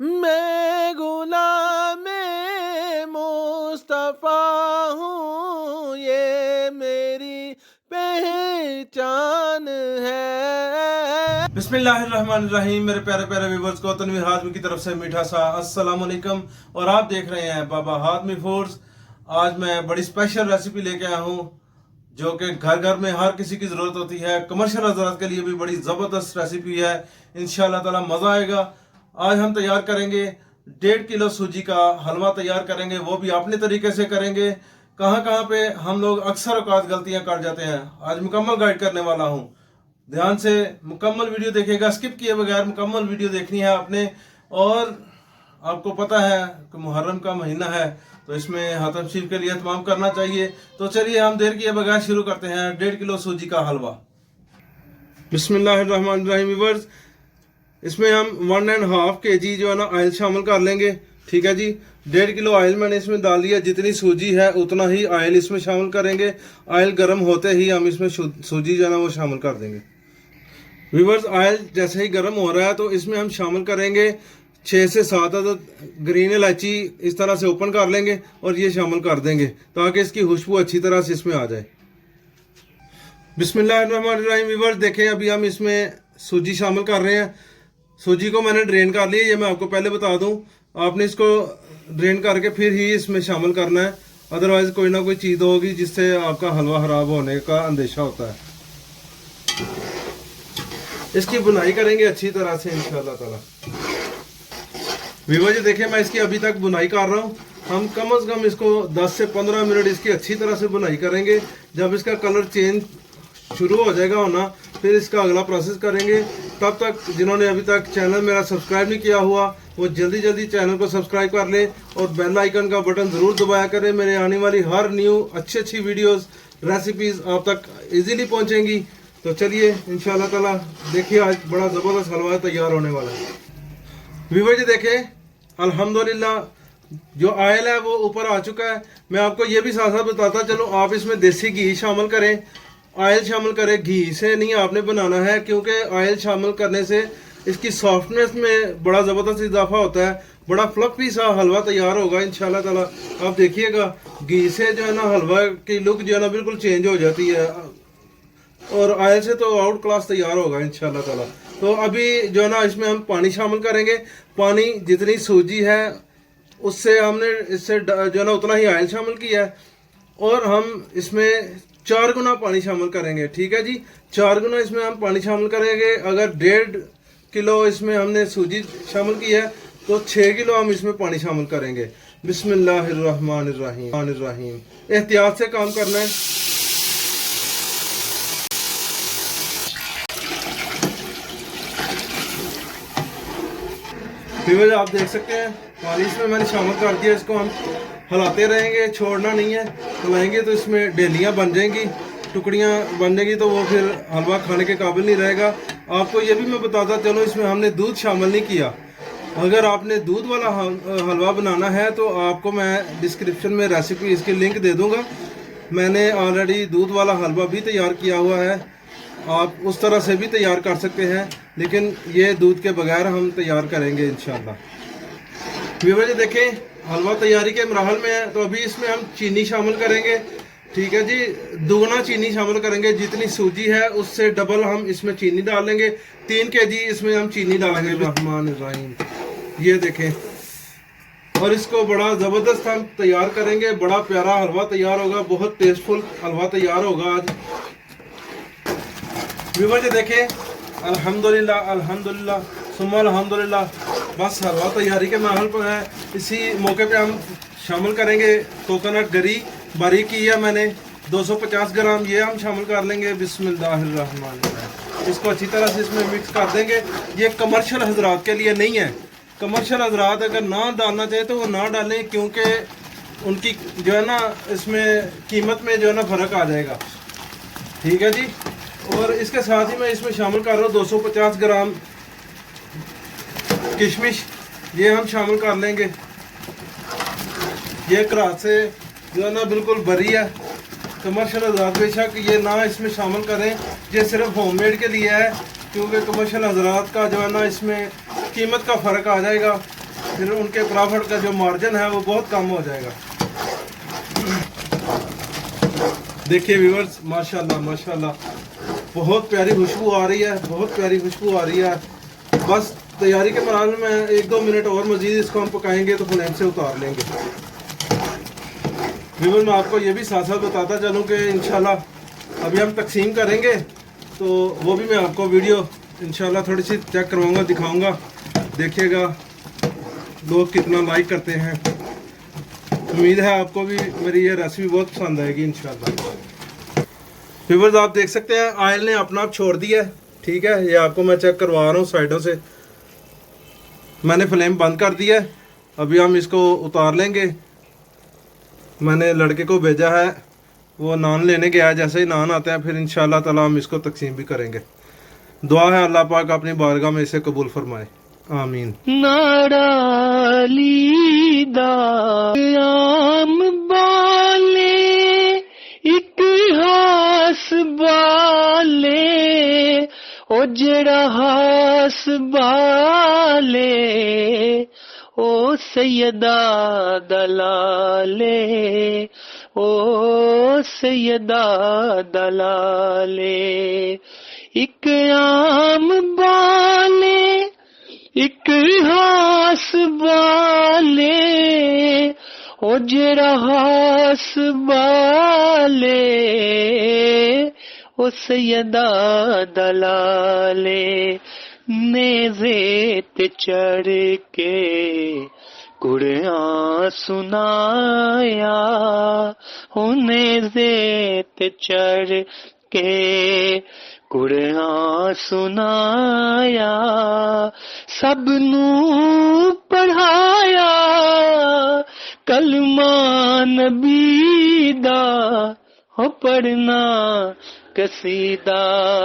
मैं गुलामे मुस्तफ़ा हूँ, ये मेरी पहचान है। बिस्मिल्लाहिर्रहमानिर्रहीम। मेरे प्यारे प्यारे व्यूअर्स को तनवीर हाज़मी की तरफ से मीठा सा अस्सलाम वालेकुम और आप देख रहे हैं बाबा हाज़मी फूड्स। आज मैं बड़ी स्पेशल रेसिपी लेके आया हूँ जो कि घर घर में हर किसी की ज़रूरत होती है। कमर्शियल हज़रात के लिए भी बड़ी ज़बरदस्त रेसिपी है, इंशाल्लाह ताला मज़ा आएगा। आज हम तैयार करेंगे 1.5 किलो सूजी का हलवा तैयार करेंगे, वो भी अपने तरीके से करेंगे। कहाँ कहाँ पे हम लोग अक्सर औकात गलतियाँ कर जाते हैं, आज मुकम्मल गाइड करने वाला हूँ। ध्यान से मुकम्मल वीडियो देखिएगा, स्किप किए बगैर मुकम्मल वीडियो देखनी है आपने। और आपको पता है कि मुहर्रम का महीना है तो इसमें हतम शीर के लिए एहतमाम करना चाहिए। तो चलिए हम देर किए बगैर शुरू करते हैं 1.5 किलो सूजी का हलवा। बिस्मिल्लाहिर्रहमानिर्रहीम व्यूअर्स, इसमें हम 1.5 kg जो है ना ऑयल शामिल कर लेंगे। ठीक है जी, 1.5 किलो ऑयल मैंने इसमें डाल दिया। जितनी सूजी है उतना ही ऑयल इसमें शामिल करेंगे। ऑयल गर्म होते ही हम इसमें सूजी जो है ना वो शामिल कर देंगे। व्यूअर्स, ऑयल जैसे ही गर्म हो रहा है तो इसमें हम शामिल करेंगे 6 से 7 अदद ग्रीन इलायची। इस तरह से ओपन कर लेंगे और ये शामिल कर देंगे ताकि इसकी खुशबू अच्छी तरह से इसमें आ जाए। बिस्मिल्लाहिर्रहमानिर्रहीम व्यूअर्स, देखें अभी हम इसमें सूजी शामिल कर रहे हैं। सूजी को मैंने ड्रेन कर लिया, ये मैं आपको पहले बता दूं। आपने इसको ड्रेन करके फिर ही इसमें शामिल करना है, अदरवाइज कोई ना कोई चीज़ होगी जिससे आपका हलवा ख़राब होने का अंदेशा होता है। इसकी बुनाई करेंगे अच्छी तरह से इंशाल्लाह ताला। व्यूअर्स जी देखें, मैं इसकी अभी तक बुनाई कर रहा हूँ। हम कम से कम इसको 10 से 15 मिनट इसकी अच्छी तरह से बुनाई करेंगे। जब इसका कलर चेंज शुरू हो जाएगा होना, फिर इसका अगला प्रोसेस करेंगे। तब तक जिन्होंने अभी तक चैनल मेरा सब्सक्राइब नहीं किया हुआ वो जल्दी जल्दी चैनल को सब्सक्राइब कर लें और बेल आइकन का बटन ज़रूर दबाया करें। मेरे आने वाली हर न्यू अच्छी वीडियोस रेसिपीज़ आप तक इजीली पहुंचेंगी। तो चलिए इंशाल्लाह ताला देखिए, आज बड़ा ज़बरदस्त हलवा तैयार होने वाला है। व्यूअर्स जी देखें, अल्हम्दुलिल्लाह जो ऑयल है वो ऊपर आ चुका है। मैं आपको ये भी साथ साथ बताता चलूँ, आप इसमें देसी घी शामिल करें, ऑयल शामिल करें। घी से नहीं आपने बनाना है, क्योंकि ऑयल शामिल करने से इसकी सॉफ्टनेस में बड़ा ज़बरदस्त इजाफा होता है। बड़ा फ्लफी सा हलवा तैयार होगा इंशाल्लाह ताला। आप देखिएगा, घी से जो है ना हलवा की लुक जो है ना बिल्कुल चेंज हो जाती है और ऑयल से तो आउट क्लास तैयार होगा इंशाल्लाह ताला। तो अभी जो है ना इसमें हम पानी शामिल करेंगे। पानी जितनी सूजी है उससे हमने इससे जो है ना उतना ही ऑयल शामिल किया है और हम इसमें 4 गुना पानी शामिल करेंगे। ठीक है जी, 4 गुना इसमें हम पानी शामिल करेंगे। अगर 1.5 किलो इसमें हमने सूजी शामिल की है तो 6 किलो हम इसमें पानी शामिल करेंगे। बिस्मिल्लाहिर्रहमानिर्रहीम, एहतियात से काम करना है। फिर आप देख सकते हैं पानी इसमें मैंने शामिल कर दिया। इसको हम हिलाते रहेंगे, छोड़ना नहीं है। हिलाएंगे तो इसमें डेलियाँ बन जाएंगी, टुकड़ियाँ बन जाएंगी, तो वो फिर हलवा खाने के काबिल नहीं रहेगा। आपको ये भी मैं बताता चलो, इसमें हमने दूध शामिल नहीं किया। अगर आपने दूध वाला हलवा बनाना है तो आपको मैं डिस्क्रिप्शन में रेसिपी इसकी लिंक दे दूँगा। मैंने ऑलरेडी दूध वाला हलवा भी तैयार किया हुआ है, आप उस तरह से भी तैयार कर सकते हैं, लेकिन ये दूध के बगैर हम तैयार करेंगे इंशाल्लाह। व्यूअर्स देखें, हलवा तैयारी के मराहल में है तो अभी इसमें हम चीनी शामिल करेंगे। ठीक है जी, दुगना चीनी शामिल करेंगे। जितनी सूजी है उससे डबल हम इसमें चीनी डालेंगे। 3 kg इसमें हम चीनी डालेंगे। रहमानिर्रहीम, ये देखें, और इसको बड़ा ज़बरदस्त हम तैयार करेंगे। बड़ा प्यारा हलवा तैयार होगा, बहुत टेस्टफुल हलवा तैयार होगा आज। व्यूअर्स देखें, अल्हम्दुलिल्लाह अल्हम्दुलिल्लाह सुम्मा अल्हम्दुलिल्लाह, बस हलवा तैयारी के माहौल पर है। इसी मौके पे हम शामिल करेंगे कोकोनट गरी, बारीक की है मैंने 250 ग्राम, ये हम शामिल कर लेंगे। बिस्मिल्लाहिर्रहमानिर्रहीम, इसको अच्छी तरह से इसमें मिक्स कर देंगे। ये कमर्शियल हजरात के लिए नहीं है। कमर्शियल हजरात अगर ना डालना चाहे तो वो ना डालें, क्योंकि उनकी जो है ना इसमें कीमत में जो है ना फ़र्क आ जाएगा। ठीक है जी, और इसके साथ ही मैं इसमें शामिल कर रहा हूँ 250 ग्राम किशमिश, ये हम शामिल कर लेंगे। ये करात से जो है ना बिल्कुल बरी है। कमर्शियल हजरात बेशक ये ना इसमें शामिल करें, ये सिर्फ होममेड के लिए है, क्योंकि कमर्शियल हजरात का जो है ना इसमें कीमत का फ़र्क आ जाएगा। फिर उनके प्रॉफिट का जो मार्जिन है वो बहुत कम हो जाएगा। देखिए व्यूअर्स, माशाल्लाह माशाल्लाह, बहुत प्यारी खुशबू आ रही है, बहुत प्यारी खुशबू आ रही है। बस तैयारी के मराहल में 1-2 मिनट और मजीद इसको हम पकाएंगे तो फ्लेम से उतार लेंगे। व्यूअर्स, मैं आपको ये भी साथ साथ बताता चलूँ कि इंशाल्लाह अभी हम तकसीम करेंगे, तो वो भी मैं आपको वीडियो इंशाल्लाह थोड़ी सी चेक करवाऊँगा, दिखाऊँगा। देखिएगा लोग कितना लाइक करते हैं। उम्मीद है आपको भी मेरी ये रेसिपी बहुत पसंद आएगी इंशाल्लाह। व्यूअर्स, आप देख सकते हैं ऑयल ने अपना आप छोड़ दिया है। ठीक है, ये आपको मैं चेक करवा रहा हूँ साइडों से। मैंने फ्लेम बंद कर दिया है। अभी हम इसको उतार लेंगे। मैंने लड़के को भेजा है, वो नान लेने गया है। जैसे ही नान आते हैं फिर इंशाल्लाह ताला हम इसको तकसीम भी करेंगे। दुआ है अल्लाह पाक अपनी बारगाह में इसे कबूल फरमाए, आमीन। नाराली दा आम बाले एक हास बाले, ओ जेड़ा हास बाले ओ सैयदा दलाले, ओ सैयदा दलाले। एक आम बाले एक हास बाले, ओ जेड़ा हास बाले ओ सैयदा दलाले। नेज़े ते चढ़ के कुरान सुनाया, हो नेज़े ते चढ़ के कुरान सुनाया, सबनू पढ़ाया कलमा नबी दा, हो पढ़ना कसीदा।